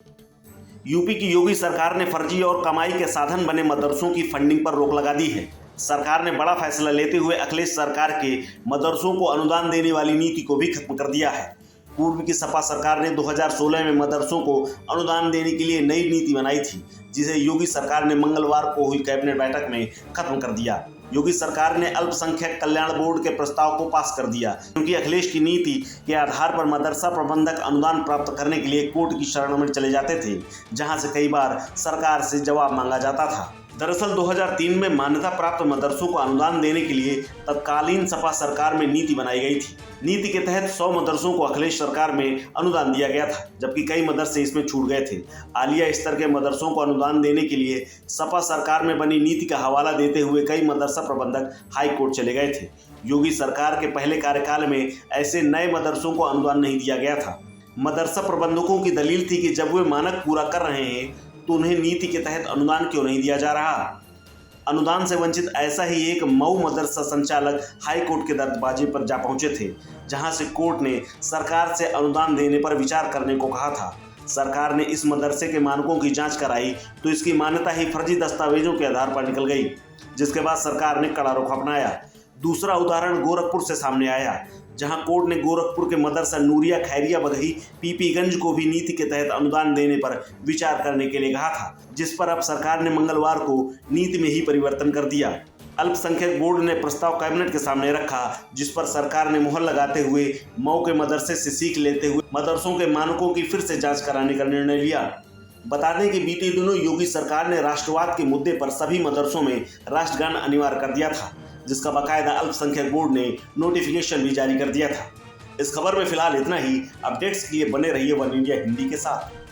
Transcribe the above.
UP की योगी सरकार ने फर्जी और कमाई के साधन बने मदरसों की फंडिंग पर रोक लगा दी है। सरकार ने बड़ा फैसला लेते हुए अखिलेश सरकार के मदरसों को अनुदान देने वाली नीति को भी खत्म कर दिया है। पूर्व की सपा सरकार ने 2016 में मदरसों को अनुदान देने के लिए नई नीति बनाई थी, जिसे योगी सरकार ने मंगलवार को हुई कैबिनेट बैठक में खत्म कर दिया। योगी सरकार ने अल्पसंख्यक कल्याण बोर्ड के प्रस्ताव को पास कर दिया, क्योंकि अखिलेश की नीति के आधार पर मदरसा प्रबंधक अनुदान प्राप्त करने के लिए कोर्ट की शरण में चले जाते थे, जहां से कई बार सरकार से जवाब मांगा जाता था। दरअसल 2003 में मान्यता प्राप्त मदरसों को अनुदान देने के लिए तत्कालीन सपा सरकार में नीति बनाई गई थी। नीति के तहत 100 मदरसों को अखिलेश सरकार में अनुदान दिया गया था, जबकि कई मदरसे इसमें छूट गए थे। आलिया स्तर के मदरसों को अनुदान देने के लिए सपा सरकार में बनी नीति का हवाला देते हुए कई मदरसा प्रबंधक हाई कोर्ट चले गए थे। योगी सरकार के पहले कार्यकाल में ऐसे नए मदरसों को अनुदान नहीं दिया गया था। मदरसा प्रबंधकों की दलील थी कि जब वे मानक पूरा कर रहे हैं तो उन्हें नीति के तहत अनुदान क्यों नहीं दिया जा रहा। अनुदान से वंचित ऐसा ही एक मऊ मदरसा संचालक हाई कोर्ट के दरवाजे पर जा पहुंचे थे, जहां से कोर्ट ने सरकार से अनुदान देने पर विचार करने को कहा था। सरकार ने इस मदरसे के मानकों की जांच कराई तो इसकी मान्यता ही फर्जी दस्तावेजों के आधार पर निकल गई, जिसके बाद सरकार ने कड़ा रुख अपनाया। दूसरा उदाहरण गोरखपुर से सामने आया, जहां कोर्ट ने गोरखपुर के मदरसा नूरिया खैरिया बगही पीपीगंज को भी नीति के तहत अनुदान देने पर विचार करने के लिए कहा था, जिस पर अब सरकार ने मंगलवार को नीति में ही परिवर्तन कर दिया। अल्पसंख्यक बोर्ड ने प्रस्ताव कैबिनेट के सामने रखा, जिस पर सरकार ने मुहर लगाते हुए मऊ के मदरसे से सीख लेते हुए मदरसों के मानकों की फिर से जांच कराने का निर्णय लिया। बता दें कि बीते दिनों योगी सरकार ने राष्ट्रवाद के मुद्दे पर सभी मदरसों में राष्ट्रगान अनिवार्य कर दिया था, जिसका बाकायदा अल्पसंख्यक बोर्ड ने नोटिफिकेशन भी जारी कर दिया था। इस खबर में फिलहाल इतना ही। अपडेट्स के लिए बने रहिए वन इंडिया हिंदी के साथ।